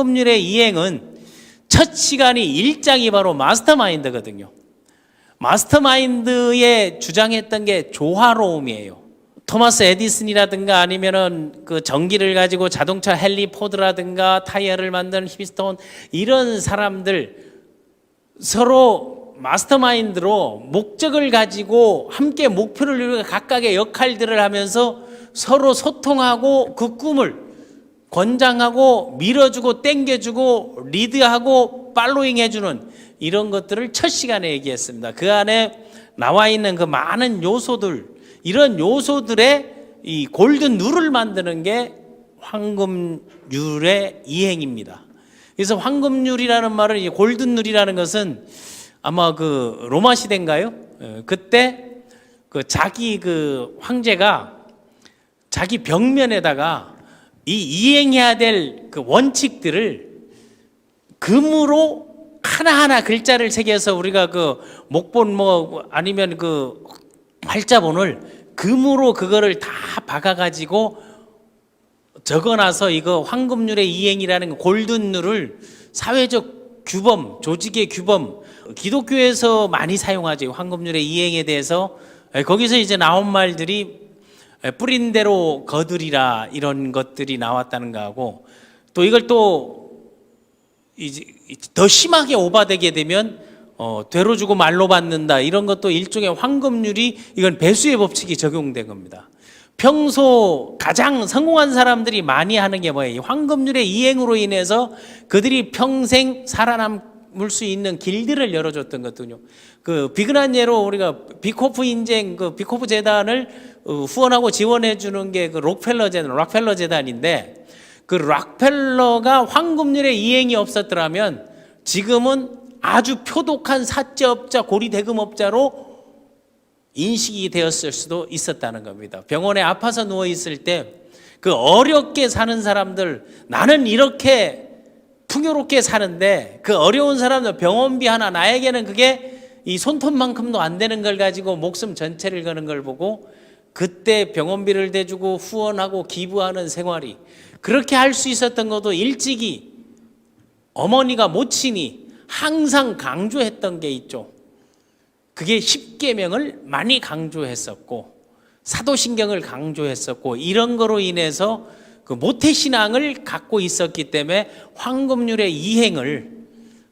황금률의 이행은 첫 시간이 1장이 바로 마스터마인드거든요. 마스터마인드에 주장했던 게 조화로움이에요. 토마스 에디슨이라든가 아니면은 그 전기를 가지고 자동차 헨리 포드라든가 타이어를 만드는 히비스톤, 이런 사람들 서로 마스터마인드로 목적을 가지고 함께 목표를 이루고 각각의 역할들을 하면서 서로 소통하고 그 꿈을 권장하고 밀어주고 땡겨주고 리드하고 팔로잉 해주는 이런 것들을 첫 시간에 얘기했습니다. 그 안에 나와 있는 그 많은 요소들, 이런 요소들의 이 골든 룰을 만드는 게 황금률의 이행입니다. 그래서 황금률이라는 말은, 이 골든 룰이라는 것은 아마 그 로마 시대인가요? 그때 그 자기 그 황제가 자기 벽면에다가 이 이행해야 될 그 원칙들을 금으로 하나하나 글자를 새겨서, 우리가 그 목본 뭐 아니면 그 활자본을 금으로 그거를 다 박아가지고 적어놔서 이거 황금률의 이행이라는 골든룰을 사회적 규범, 조직의 규범, 기독교에서 많이 사용하죠. 황금률의 이행에 대해서. 거기서 이제 나온 말들이 뿌린 대로 거두리라, 이런 것들이 나왔다는 거하고, 또 이걸 또 이제 더 심하게 오바되게 되면 되로 주고 말로 받는다, 이런 것도 일종의 황금률이, 이건 배수의 법칙이 적용된 겁니다. 평소 가장 성공한 사람들이 많이 하는 게 뭐예요? 황금률의 이행으로 인해서 그들이 평생 살아남을 수 있는 길들을 열어줬던 거거든요. 그 비근한 예로 우리가 비코프 인쟁, 그 비코프 재단을 후원하고 지원해 주는 게 그 록펠러 재단인데, 그 록펠러가 황금률의 이행이 없었더라면 지금은 아주 표독한 사채업자, 고리대금업자로 인식이 되었을 수도 있었다는 겁니다. 병원에 아파서 누워 있을 때 그 어렵게 사는 사람들, 나는 이렇게 풍요롭게 사는데 그 어려운 사람들 병원비 하나, 나에게는 그게 이 손톱만큼도 안 되는 걸 가지고 목숨 전체를 거는 걸 보고, 그때 병원비를 대주고 후원하고 기부하는 생활이, 그렇게 할 수 있었던 것도 일찍이 어머니가, 모친이 항상 강조했던 게 있죠. 그게 십계명을 많이 강조했었고 사도신경을 강조했었고, 이런 거로 인해서 그 모태신앙을 갖고 있었기 때문에 황금률의 이행을,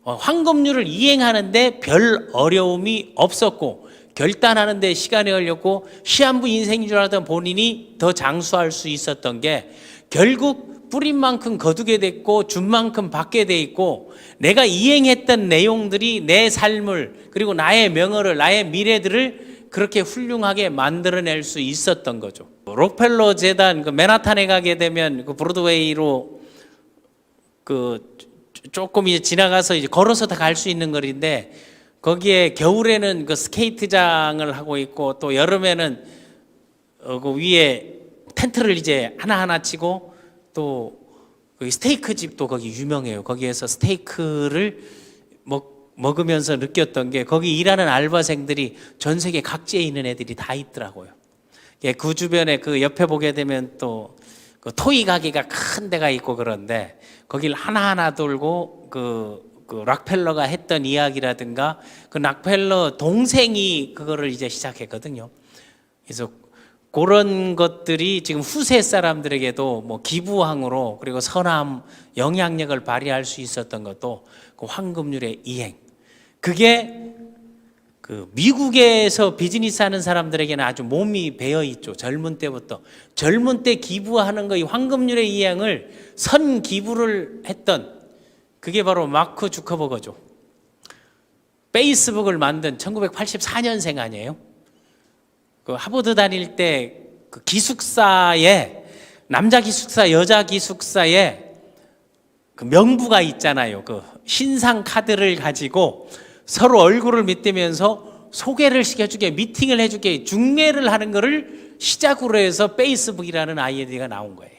황금률을 이행하는데 별 어려움이 없었고, 결단하는 데 시간이 걸렸고, 시한부 인생인 줄 알았던 본인이 더 장수할 수 있었던 게, 결국 뿌린 만큼 거두게 됐고 준 만큼 받게 돼 있고, 내가 이행했던 내용들이 내 삶을, 그리고 나의 명예를, 나의 미래들을 그렇게 훌륭하게 만들어낼 수 있었던 거죠. 록펠러 재단, 그 맨하탄에 가게 되면 그 브로드웨이로 그 조금 이제 지나가서 이제 걸어서 다 갈 수 있는 거리인데, 거기에 겨울에는 그 스케이트장을 하고 있고, 또 여름에는 그 위에 텐트를 이제 하나하나 치고, 또 스테이크 집도 거기 유명해요. 거기에서 스테이크를 먹으면서 느꼈던 게, 거기 일하는 알바생들이 전 세계 각지에 있는 애들이 다 있더라고요. 그 주변에 그 옆에 보게 되면 또 그 토이 가게가 큰 데가 있고, 그런데 거길 하나하나 돌고 그 록펠러가 했던 이야기라든가, 그 록펠러 동생이 그거를 이제 시작했거든요. 그래서 그런 것들이 지금 후세 사람들에게도 뭐 기부항으로, 그리고 선함, 영향력을 발휘할 수 있었던 것도 그 황금률의 이행. 그게 그 미국에서 비즈니스 하는 사람들에게는 아주 몸이 배어 있죠. 젊은 때부터. 젊은 때 기부하는 거, 이 황금률의 이행을 선 기부를 했던, 그게 바로 마크 주커버거죠. 페이스북을 만든 1984년생 아니에요? 그 하버드 다닐 때 그 기숙사에, 남자 기숙사, 여자 기숙사에 그 명부가 있잖아요. 그 신상 카드를 가지고 서로 얼굴을 밑대면서 소개를 시켜주게, 미팅을 해주게, 중매를 하는 거를 시작으로 해서 페이스북이라는 아이디가 나온 거예요.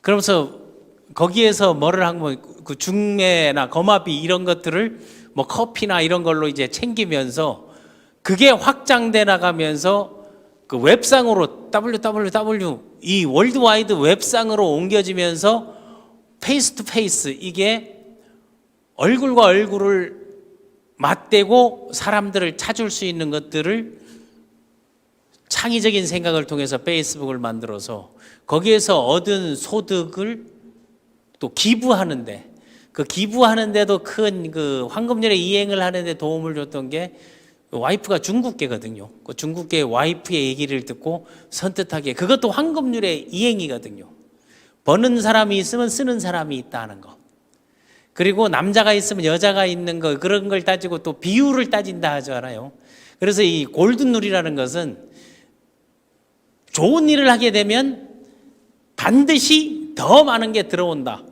그러면서 거기에서 뭐를 하면 그 중매나 거마비 이런 것들을 뭐 커피나 이런 걸로 이제 챙기면서, 그게 확장돼 나가면서 그 웹상으로 WWW, 이 월드와이드 웹상으로 옮겨지면서 페이스 투 페이스, 이게 얼굴과 얼굴을 맞대고 사람들을 찾을 수 있는 것들을 창의적인 생각을 통해서 페이스북을 만들어서 거기에서 얻은 소득을 또 기부하는데, 그 기부하는데도 큰 그 황금률의 이행을 하는데 도움을 줬던 게 와이프가 중국계거든요. 그 중국계 와이프의 얘기를 듣고 선뜻하게, 그것도 황금률의 이행이거든요. 버는 사람이 있으면 쓰는 사람이 있다는 거. 그리고 남자가 있으면 여자가 있는 거, 그런 걸 따지고 또 비율을 따진다 하잖아요. 그래서 이 골든룰이라는 것은 좋은 일을 하게 되면 반드시 더 많은 게 들어온다.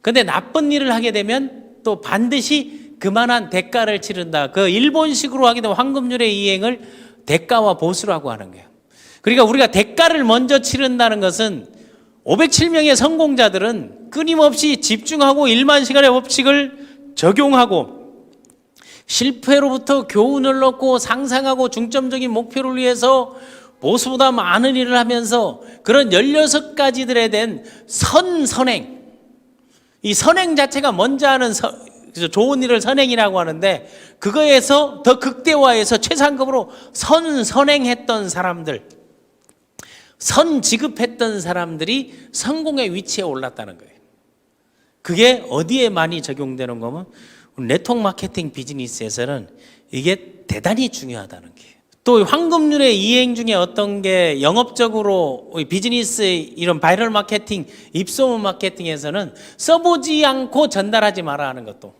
근데 나쁜 일을 하게 되면 또 반드시 그만한 대가를 치른다. 그 일본식으로 하게 되면 황금률의 이행을 대가와 보수라고 하는 거예요. 그러니까 우리가 대가를 먼저 치른다는 것은 507명의 성공자들은 끊임없이 집중하고 1만 시간의 법칙을 적용하고 실패로부터 교훈을 얻고 상상하고 중점적인 목표를 위해서 보수보다 많은 일을 하면서 그런 16가지들에 대한 선행, 이 선행 자체가 먼저 하는 좋은 일을 선행이라고 하는데, 그거에서 더 극대화해서 최상급으로 선행했던 사람들, 선지급했던 사람들이 성공의 위치에 올랐다는 거예요. 그게 어디에 많이 적용되는 거면 네트워크 마케팅 비즈니스에서는 이게 대단히 중요하다는 게. 또 황금률의 이행 중에 어떤 게 영업적으로 비즈니스 이런 바이럴 마케팅, 입소문 마케팅에서는 써보지 않고 전달하지 마라 하는 것도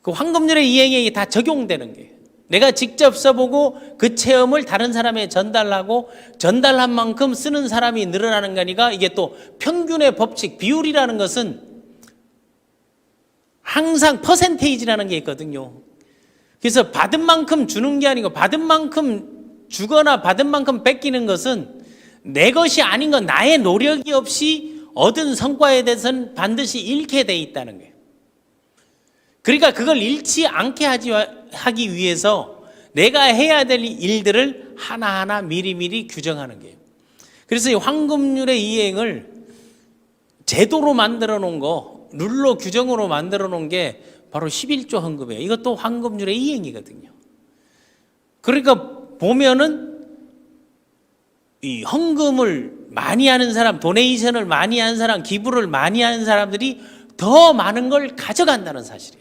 그 황금률의 이행에 다 적용되는 거예요. 내가 직접 써보고 그 체험을 다른 사람에 전달하고 전달한 만큼 쓰는 사람이 늘어나는 거니까, 이게 또 평균의 법칙, 비율이라는 것은 항상 퍼센테이지라는 게 있거든요. 그래서 받은 만큼 주는 게 아니고 받은 만큼 주거나 받은 만큼 뺏기는 것은 내 것이 아닌 건 나의 노력이 없이 얻은 성과에 대해서는 반드시 잃게 돼 있다는 거예요. 그러니까 그걸 잃지 않게 하기 위해서 내가 해야 될 일들을 하나하나 미리미리 규정하는 거예요. 그래서 이 황금률의 이행을 제도로 만들어 놓은 거, 룰로 규정으로 만들어 놓은 게 바로 11조 헌금이에요. 이것도 황금률의 이행이거든요. 그러니까 보면은 이 헌금을 많이 하는 사람, 도네이션을 많이 하는 사람, 기부를 많이 하는 사람들이 더 많은 걸 가져간다는 사실이에요.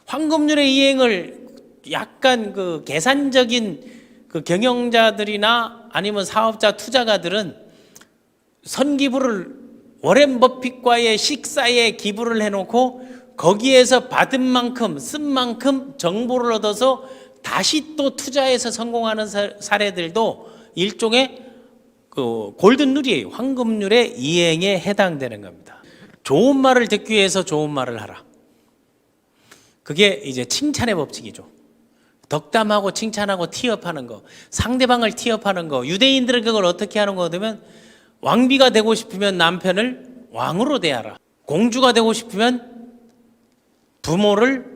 황금률의 이행을 약간 그 계산적인 그 경영자들이나 아니면 사업자, 투자가들은 선기부를 워렌 버핏과의 식사에 기부를 해놓고 거기에서 받은 만큼, 쓴 만큼 정보를 얻어서 다시 또 투자해서 성공하는 사례들도 일종의 그 골든룰이에요. 황금률의 이행에 해당되는 겁니다. 좋은 말을 듣기 위해서 좋은 말을 하라. 그게 이제 칭찬의 법칙이죠. 덕담하고 칭찬하고 티업하는 거, 상대방을 티업하는 거. 유대인들은 그걸 어떻게 하는 거냐면, 왕비가 되고 싶으면 남편을 왕으로 대하라. 공주가 되고 싶으면 부모를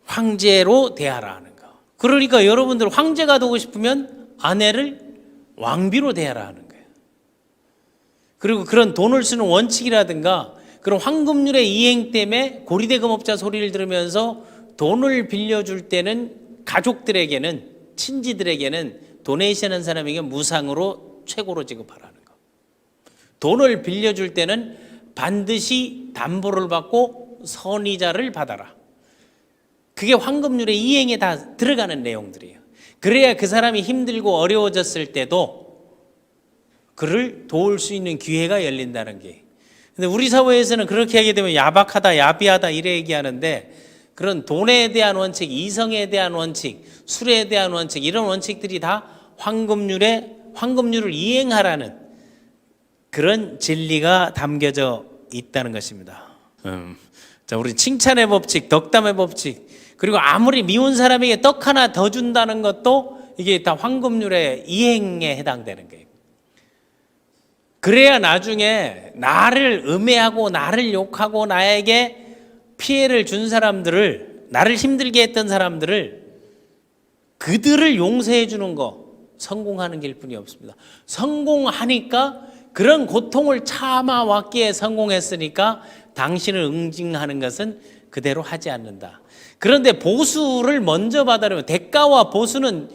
황제로 대하라 하는 거. 그러니까 여러분들 황제가 되고 싶으면 아내를 왕비로 대하라 하는 거예요. 그리고 그런 돈을 쓰는 원칙이라든가 그런 황금률의 이행 때문에 고리대금업자 소리를 들으면서 돈을 빌려줄 때는 가족들에게는, 친지들에게는 도네이션 한 사람에게 무상으로 최고로 지급하라는 거. 돈을 빌려줄 때는 반드시 담보를 받고 선이자를 받아라. 그게 황금률의 이행에 다 들어가는 내용들이에요. 그래야 그 사람이 힘들고 어려워졌을 때도 그를 도울 수 있는 기회가 열린다는 게. 근데 우리 사회에서는 그렇게 하게 되면 야박하다, 야비하다 이래 얘기하는데, 그런 돈에 대한 원칙, 이성에 대한 원칙, 술에 대한 원칙, 이런 원칙들이 다 황금률을 이행하라는 그런 진리가 담겨져 있다는 것입니다. 자, 우리 칭찬의 법칙, 덕담의 법칙, 그리고 아무리 미운 사람에게 떡 하나 더 준다는 것도 이게 다 황금률의 이행에 해당되는 거예요. 그래야 나중에 나를 음해하고 나를 욕하고 나에게 피해를 준 사람들을, 나를 힘들게 했던 사람들을, 그들을 용서해 주는 거, 성공하는 길 뿐이 없습니다. 성공하니까 그런 고통을 참아왔기에 성공했으니까 당신을 응징하는 것은 그대로 하지 않는다. 그런데 보수를 먼저 받으려면 대가와 보수는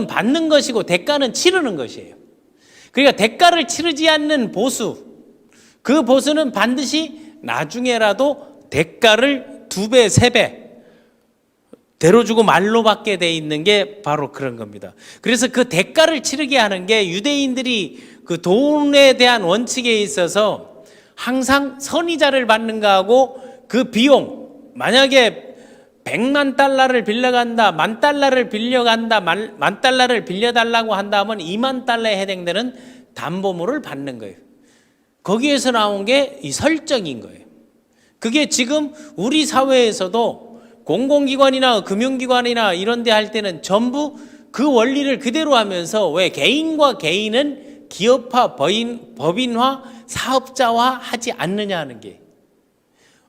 받는 것이고 대가는 치르는 것이에요. 그러니까 대가를 치르지 않는 보수, 그 보수는 반드시 나중에라도 대가를 2배, 3배 대로주고 말로 받게 돼 있는 게 바로 그런 겁니다. 그래서 그 대가를 치르게 하는 게 유대인들이 그 돈에 대한 원칙에 있어서 항상 선이자를 받는 거하고 그 비용, 만약에 100만 달러를 빌려간다, 10,000달러를 빌려간다, 10,000달러를 빌려달라고 한다면 2만 달러에 해당되는 담보물을 받는 거예요. 거기에서 나온 게 이 설정인 거예요. 그게 지금 우리 사회에서도 공공기관이나 금융기관이나 이런 데 할 때는 전부 그 원리를 그대로 하면서 왜 개인과 개인은 기업화, 법인화, 사업자화 하지 않느냐 하는 게,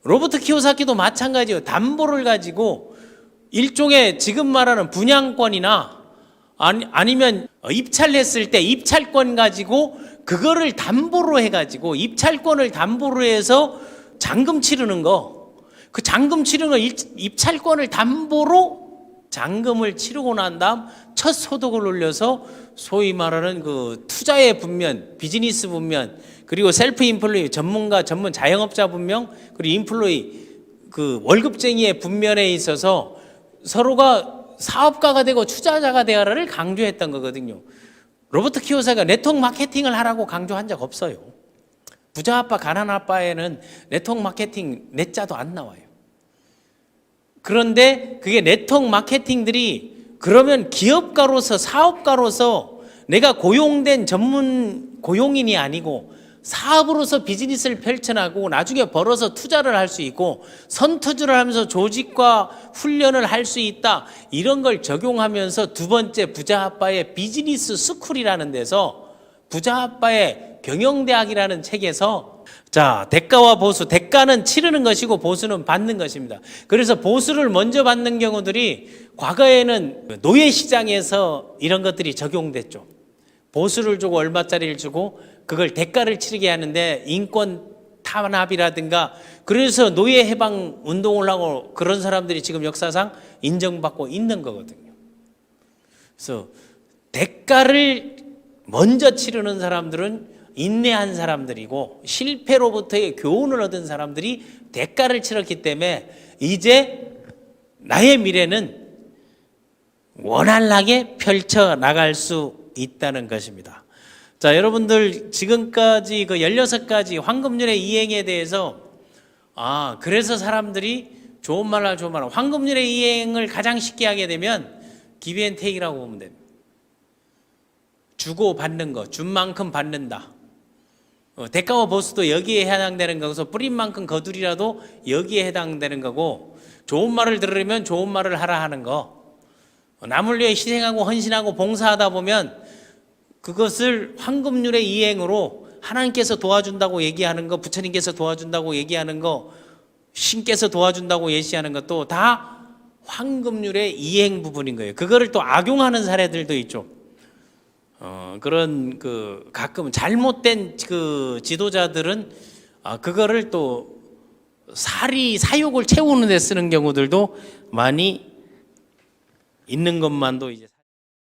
로버트 키오사키도 마찬가지예요. 담보를 가지고 일종의 지금 말하는 분양권이나 아니면 입찰을 했을 때 입찰권 가지고 그거를 담보로 해가지고 입찰권을 담보로 해서 잔금 치르는 거, 그 잔금 치르는 거, 입찰권을 담보로 잔금을 치르고 난 다음 첫 소득을 올려서 소위 말하는 그 투자의 분면, 비즈니스 분면, 그리고 셀프 인플로이, 전문 자영업자 분명, 그리고 인플로이 그 월급쟁이의 분면에 있어서 서로가 사업가가 되고 투자자가 되어라를 강조했던 거거든요. 로버트 키오사키가 네트워크 마케팅을 하라고 강조한 적 없어요. 부자 아빠, 가난 아빠에는 네트워크 마케팅 넷자도 안 나와요. 그런데 그게 네트워크 마케팅들이 그러면 기업가로서, 사업가로서 내가 고용된 전문 고용인이 아니고 사업으로서 비즈니스를 펼쳐나가고 나중에 벌어서 투자를 할 수 있고 선투주를 하면서 조직과 훈련을 할 수 있다, 이런 걸 적용하면서 두 번째 부자 아빠의 비즈니스 스쿨이라는 데서 부자 아빠의 경영대학이라는 책에서, 자, 대가와 보수, 대가는 치르는 것이고 보수는 받는 것입니다. 그래서 보수를 먼저 받는 경우들이 과거에는 노예시장에서 이런 것들이 적용됐죠. 보수를 주고 얼마짜리를 주고 그걸 대가를 치르게 하는데 인권 탄압이라든가, 그래서 노예 해방 운동을 하고 그런 사람들이 지금 역사상 인정받고 있는 거거든요. 그래서 대가를 먼저 치르는 사람들은 인내한 사람들이고 실패로부터의 교훈을 얻은 사람들이 대가를 치렀기 때문에 이제 나의 미래는 원활하게 펼쳐나갈 수 있다는 것입니다. 자, 여러분들 지금까지 그 16가지 황금률의 이행에 대해서, 그래서 사람들이 좋은 말로 황금률의 이행을 가장 쉽게 하게 되면 기브앤테이크라고 보면 됩니다. 주고 받는 거, 준 만큼 받는다. 대가와 보수도 여기에 해당되는 거고, 뿌린 만큼 거두리라도 여기에 해당되는 거고, 좋은 말을 들으려면 좋은 말을 하라 하는 거, 남을 위해 희생하고 헌신하고 봉사하다 보면 그것을 황금률의 이행으로 하나님께서 도와준다고 얘기하는 거, 부처님께서 도와준다고 얘기하는 거, 신께서 도와준다고 예시하는 것도 다 황금률의 이행 부분인 거예요. 그거를 또 악용하는 사례들도 있죠. 그런 그 가끔 잘못된 그 지도자들은 그거를 또 사욕을 채우는 데 쓰는 경우들도 많이 있는 것만도 이제